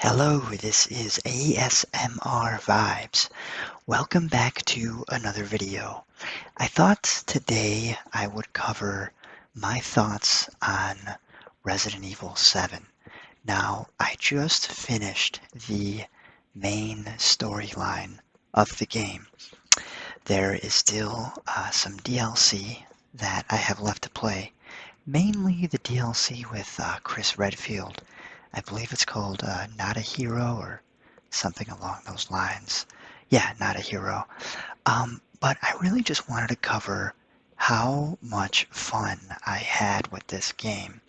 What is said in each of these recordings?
Hello, this is ASMR Vibes. Welcome back to another video. I thought today I would cover my thoughts on Resident Evil 7. Now, I just finished the main storyline of the game. There is still some DLC that I have left to play, mainly the DLC with Chris Redfield. I believe it's called Not a Hero or something along those lines. Yeah, Not a Hero. But I really just wanted to cover how much fun I had with this game.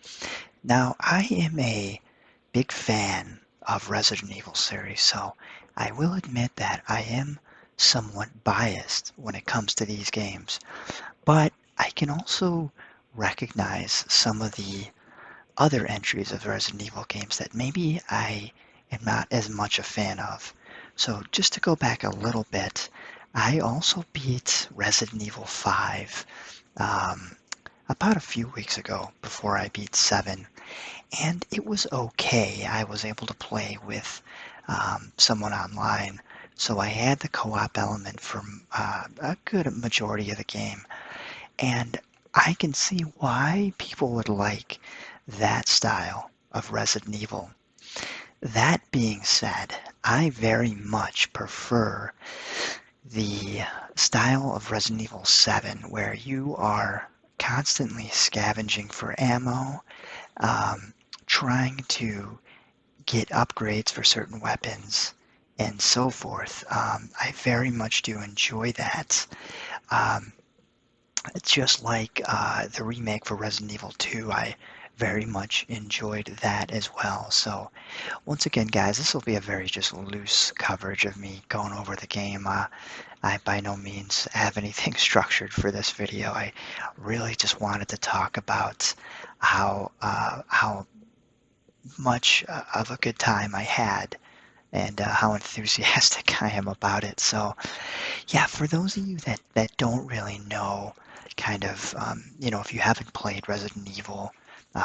Now, I am a big fan of Resident Evil series, so I will admit that I am somewhat biased when it comes to these games. But I can also recognize some of the other entries of Resident Evil games that maybe I am not as much a fan of. So just to go back a little bit, I also beat Resident Evil 5 um, about a few weeks ago before I beat 7, and it was okay. I was able to play with someone online, so I had the co-op element for a good majority of the game, and I can see why people would like that style of Resident Evil. That being said, I very much prefer the style of Resident Evil 7 where you are constantly scavenging for ammo, trying to get upgrades for certain weapons, and so forth. I very much do enjoy that. Um, it's just like the remake for Resident Evil 2. I very much enjoyed that as well. So once again, guys, this will be a very just loose coverage of me going over the game. I by no means have anything structured for this video. I really just wanted to talk about how much of a good time I had and how enthusiastic I am about it. So yeah, for those of you that don't really know, kind of, if you haven't played Resident Evil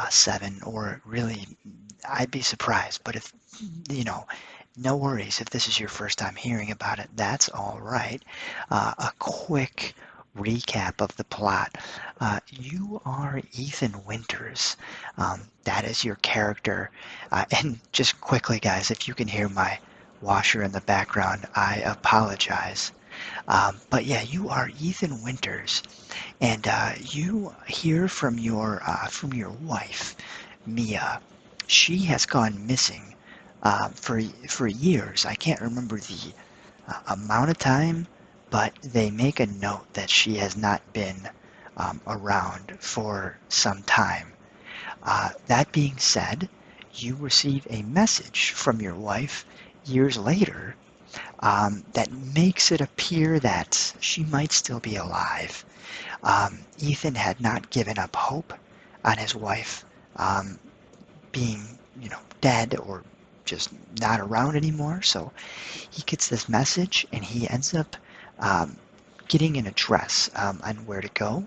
7, or really, I'd be surprised, but if, no worries if this is your first time hearing about it, that's all right. A quick recap of the plot. You are Ethan Winters. That is your character. And just quickly, guys, if you can hear my washer in the background, I apologize. But yeah, you are Ethan Winters, and you hear from your wife, Mia. She has gone missing for years. I can't remember the amount of time, but they make a note that she has not been around for some time. That being said, you receive a message from your wife years later that makes it appear that she might still be alive. Ethan had not given up hope on his wife being, dead or just not around anymore. So he gets this message and he ends up getting an address on where to go.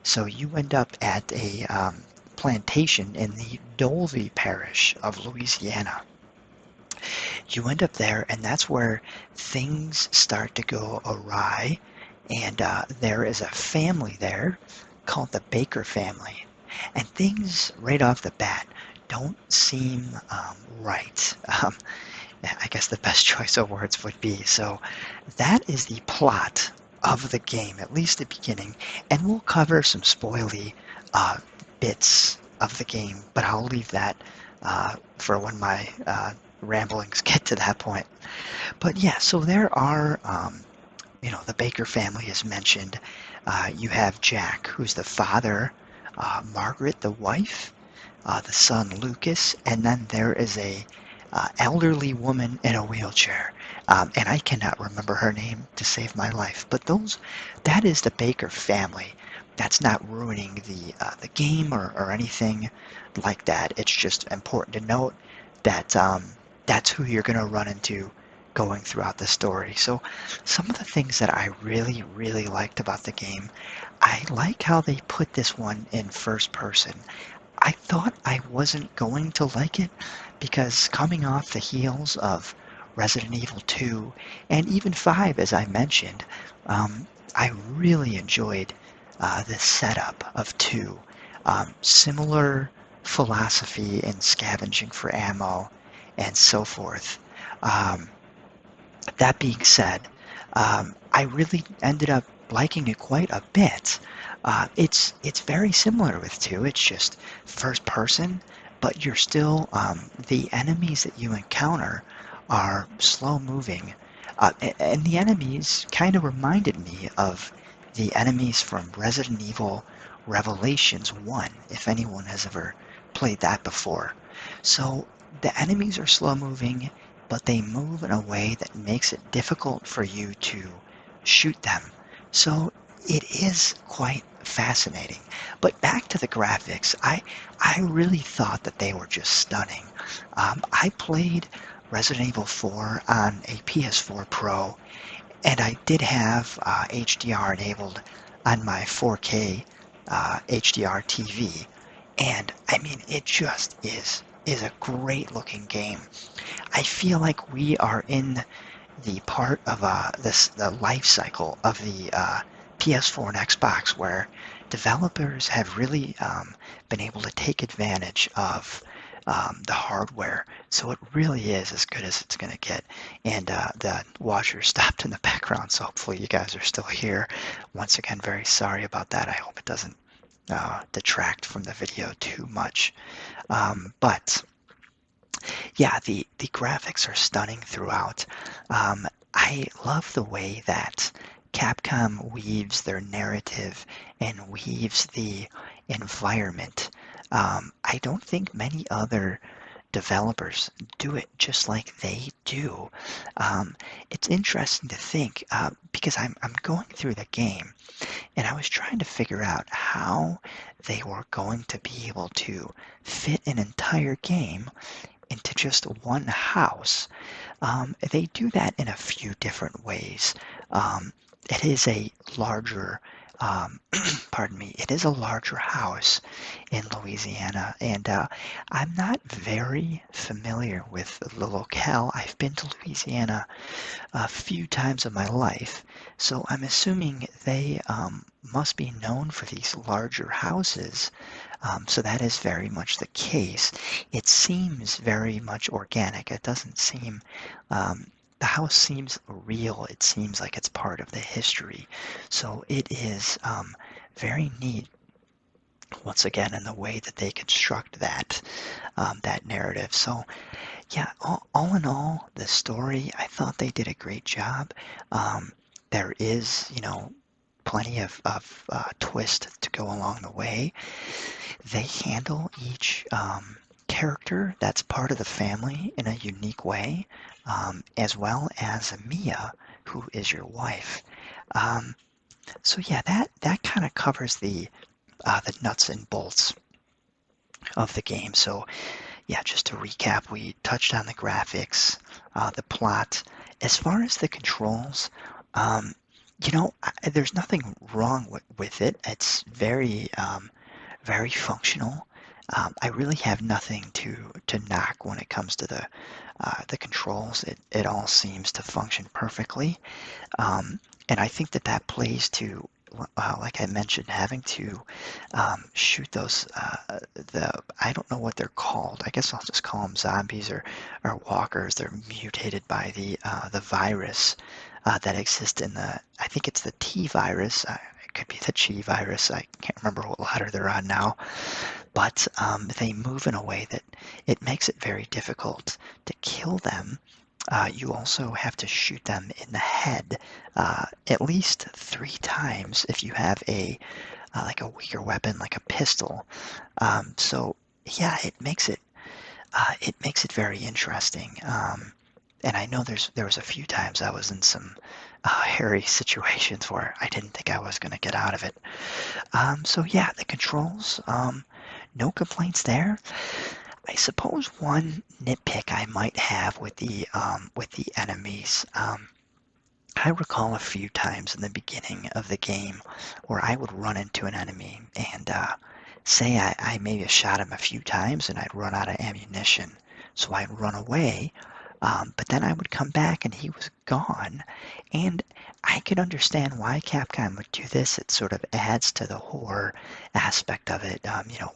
So you end up at a plantation in the Dolby parish of Louisiana. You end up there, and that's where things start to go awry. And there is a family there called the Baker family. And things right off the bat don't seem right. I guess the best choice of words would be. So that is the plot of the game, at least the beginning. And we'll cover some spoily bits of the game, but I'll leave that for when my ramblings get to that point. But yeah, so there are, the Baker family is mentioned. You have Jack, who's the father, Margaret, the wife, the son, Lucas, and then there is a elderly woman in a wheelchair. And I cannot remember her name to save my life. But that is the Baker family. That's not ruining the game or anything like that. It's just important to note that that's who you're going to run into going throughout the story. So some of the things that I really, really liked about the game, I like how they put this one in first person. I thought I wasn't going to like it because coming off the heels of Resident Evil 2 and even 5, as I mentioned, I really enjoyed the setup of 2. Similar philosophy in scavenging for ammo and so forth. Um, that being said, I really ended up liking it quite a bit. It's very similar with 2. It's just first person, but you're still the enemies that you encounter are slow moving, and the enemies kind of reminded me of the enemies from Resident Evil Revelations 1, if anyone has ever played that before. So the enemies are slow moving, but they move in a way that makes it difficult for you to shoot them. So it is quite fascinating. But back to the graphics, I really thought that they were just stunning. I played Resident Evil 4 on a PS4 Pro, and I did have HDR enabled on my 4K HDR TV. And I mean, it just is a great looking game. I feel like we are in the part of the life cycle of the PS4 and Xbox where developers have really been able to take advantage of the hardware. So it really is as good as it's going to get. And the washer stopped in the background, so hopefully you guys are still here. Once again, very sorry about that. I hope it doesn't detract from the video too much. But yeah, the graphics are stunning throughout. I love the way that Capcom weaves their narrative and weaves the environment. I don't think many other developers do it just like they do. It's interesting to think because I'm going through the game and I was trying to figure out how they were going to be able to fit an entire game into just one house. They do that in a few different ways. It is a larger, pardon me, it is a larger house in Louisiana, and I'm not very familiar with the locale. I've been to Louisiana a few times in my life, so I'm assuming they must be known for these larger houses. So that is very much the case. It seems very much organic. It doesn't seem, the house seems real. It seems like it's part of the history. So it is very neat, once again, in the way that they construct that narrative. So yeah, all in all, the story, I thought they did a great job. There is, plenty of twist to go along the way. They handle each character that's part of the family in a unique way, as well as Mia, who is your wife. Um, so yeah, that kind of covers the nuts and bolts of the game. So yeah, just to recap, we touched on the graphics, the plot. As far as the controls, um, there's nothing wrong with it. It's very functional. I really have nothing to knock when it comes to the controls. It all seems to function perfectly, and I think that plays to like I mentioned, having to shoot those the I don't know what they're called. I guess I'll just call them zombies or walkers. They're mutated by the virus that exists in I think it's the T virus. It could be the Chi virus. I can't remember what ladder they're on now, but they move in a way that it makes it very difficult to kill them. You also have to shoot them in the head at least 3 times if you have a like a weaker weapon like a pistol. So yeah, it makes it very interesting. And I know there was a few times I was in some hairy situations where I didn't think I was going to get out of it. So yeah, the controls, no complaints there. I suppose one nitpick I might have with the enemies. I recall a few times in the beginning of the game where I would run into an enemy and say I maybe shot him a few times and I'd run out of ammunition. so I'd run away. But then I would come back and he was gone. And I could understand why Capcom would do this. It sort of adds to the horror aspect of it.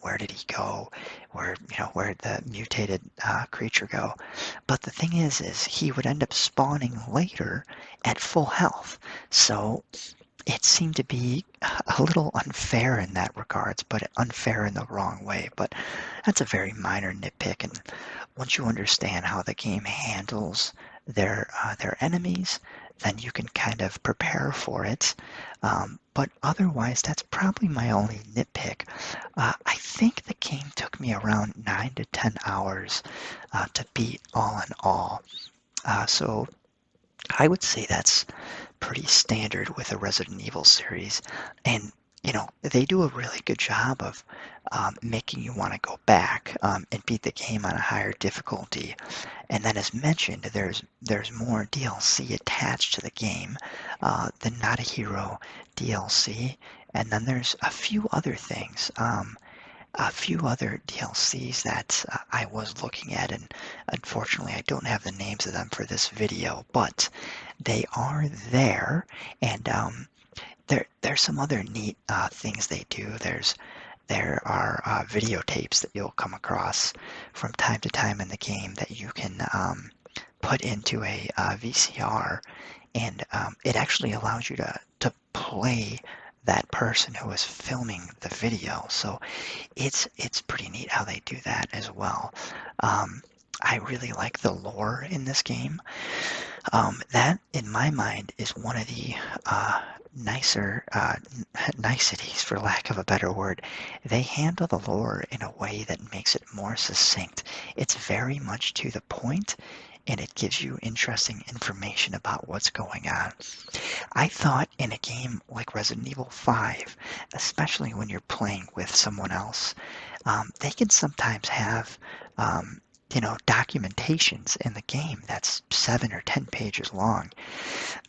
Where did he go? Where did the mutated creature go? But the thing is he would end up spawning later at full health. So it seemed to be a little unfair in that regards, but unfair in the wrong way. But that's a very minor nitpick, and once you understand how the game handles their enemies, then you can kind of prepare for it. But otherwise, that's probably my only nitpick. I think the game took me around 9 to 10 hours to beat all in all. So I would say that's pretty standard with the Resident Evil series. And, they do a really good job of making you want to go back and beat the game on a higher difficulty. And then, as mentioned, there's more DLC attached to the game, the Not a Hero DLC. And then there's a few other things. A few other DLCs that I was looking at, and unfortunately I don't have the names of them for this video, but they are there, and there's some other neat things they do. There are videotapes that you'll come across from time to time in the game that you can put into a VCR, and it actually allows you to play that person who is filming the video. So it's pretty neat how they do that as well. I really like the lore in this game. That, in my mind, is one of the nicer niceties, for lack of a better word. They handle the lore in a way that makes it more succinct. It's very much to the point, and it gives you interesting information about what's going on. I thought in a game like Resident Evil 5, especially when you're playing with someone else, they can sometimes have documentations in the game that's 7 or 10 pages long.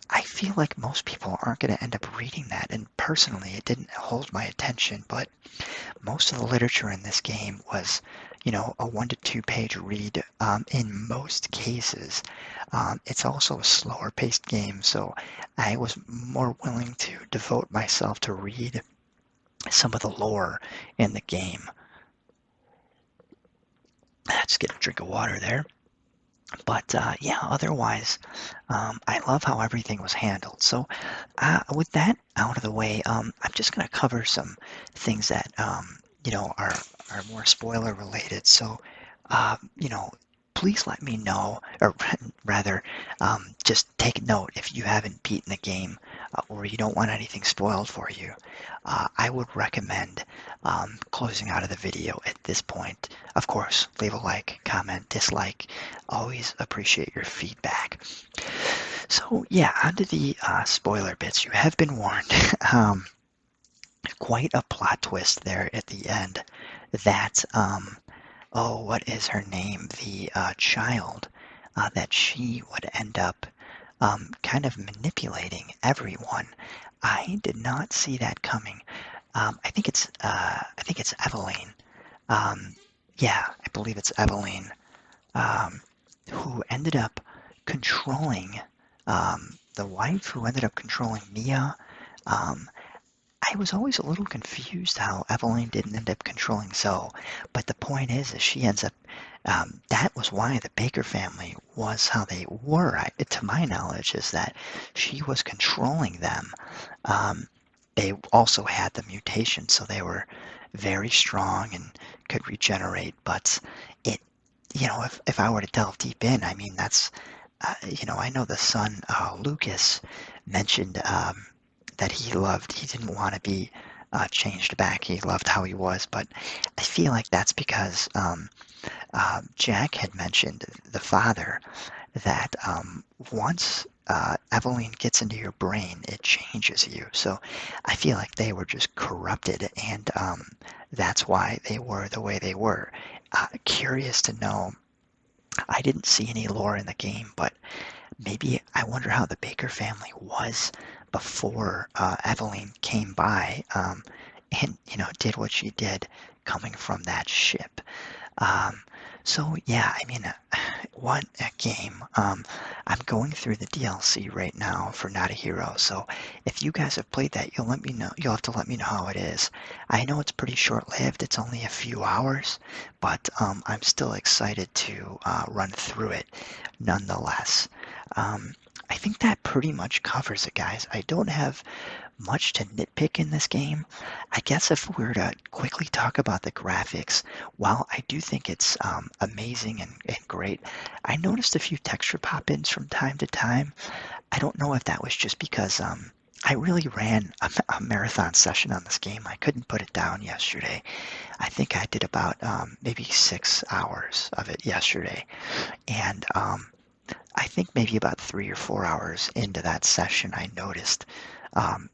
I feel like most people aren't going to end up reading that, and personally it didn't hold my attention, but most of the literature in this game was a 1 to 2 page read in most cases. It's also a slower paced game, so I was more willing to devote myself to read some of the lore in the game. Let's get a drink of water there. But yeah, otherwise, I love how everything was handled. So with that out of the way, I'm just going to cover some things that are more spoiler related. So please let me know, or rather, just take note if you haven't beaten the game or you don't want anything spoiled for you. I would recommend closing out of the video at this point. Of course, leave a like, comment, dislike. Always appreciate your feedback. So yeah, onto the spoiler bits. You have been warned. Quite a plot twist there at the end that oh, what is her name? The child, that she would end up kind of manipulating everyone. I did not see that coming. I think it's Eveline. Yeah, I believe it's Eveline, who ended up controlling the wife, who ended up controlling Mia. I was always a little confused how Eveline didn't end up controlling Zoe, but the point is she ends up, that was why the Baker family was how they were, to my knowledge, is that she was controlling them. They also had the mutation, so they were very strong and could regenerate, but it, if I were to delve deep in, I mean, that's, I know the son, Lucas, mentioned that he didn't want to be changed back. He loved how he was, but I feel like that's because Jack had mentioned, the father, that once Eveline gets into your brain, it changes you. So I feel like they were just corrupted, and that's why they were the way they were. Curious to know. I didn't see any lore in the game, but maybe I wonder how the Baker family was before Eveline came by and did what she did coming from that ship. So yeah, I mean, what a game. I'm going through the DLC right now for Not a Hero. So if you guys have played that, you'll let me know. You'll have to let me know how it is. I know it's pretty short-lived. It's only a few hours, but I'm still excited to run through it nonetheless. Um, I think that pretty much covers it, guys. I don't have much to nitpick in this game. I guess if we were to quickly talk about the graphics, while I do think it's amazing and great, I noticed a few texture pop-ins from time to time. I don't know if that was just because I really ran a marathon session on this game. I couldn't put it down yesterday. I think I did about maybe 6 hours of it yesterday. And I think maybe about 3 or 4 hours into that session, I noticed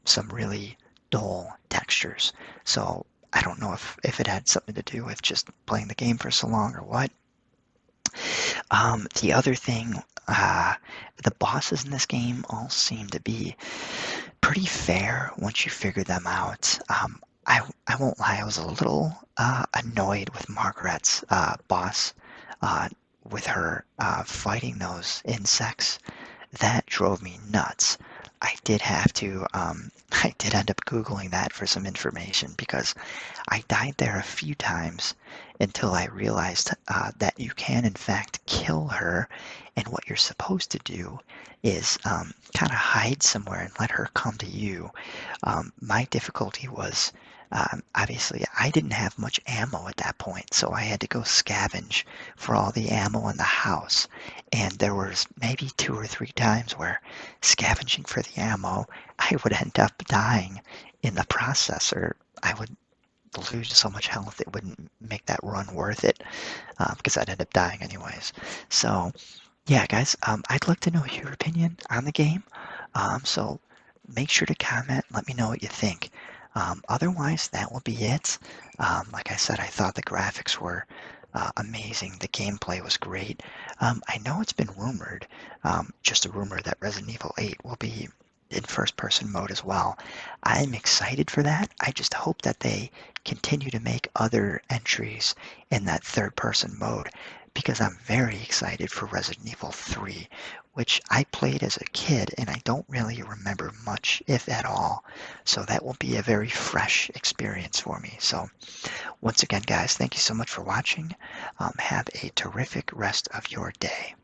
some really dull textures. So I don't know if it had something to do with just playing the game for so long or what. The other thing, the bosses in this game all seem to be pretty fair once you figure them out. I won't lie, I was a little annoyed with Margaret's boss, uh, with her fighting those insects. That drove me nuts. I did have to, I did end up Googling that for some information because I died there a few times until I realized that you can, in fact, kill her. And what you're supposed to do is kind of hide somewhere and let her come to you. My difficulty was obviously I didn't have much ammo at that point, so I had to go scavenge for all the ammo in the house. And there was maybe 2 or 3 times where scavenging for the ammo, I would end up dying in the process, or I would lose so much health it wouldn't make that run worth it because I'd end up dying anyways. So yeah, guys, I'd like to know your opinion on the game. So make sure to comment. Let me know what you think. Otherwise, that will be it. Like I said, I thought the graphics were amazing. The gameplay was great. I know it's been rumored, just a rumor, that Resident Evil 8 will be in first-person mode as well. I'm excited for that. I just hope that they continue to make other entries in that third-person mode because I'm very excited for Resident Evil 3, which I played as a kid and I don't really remember much, if at all. So that will be a very fresh experience for me. So once again, guys, thank you so much for watching. Have a terrific rest of your day.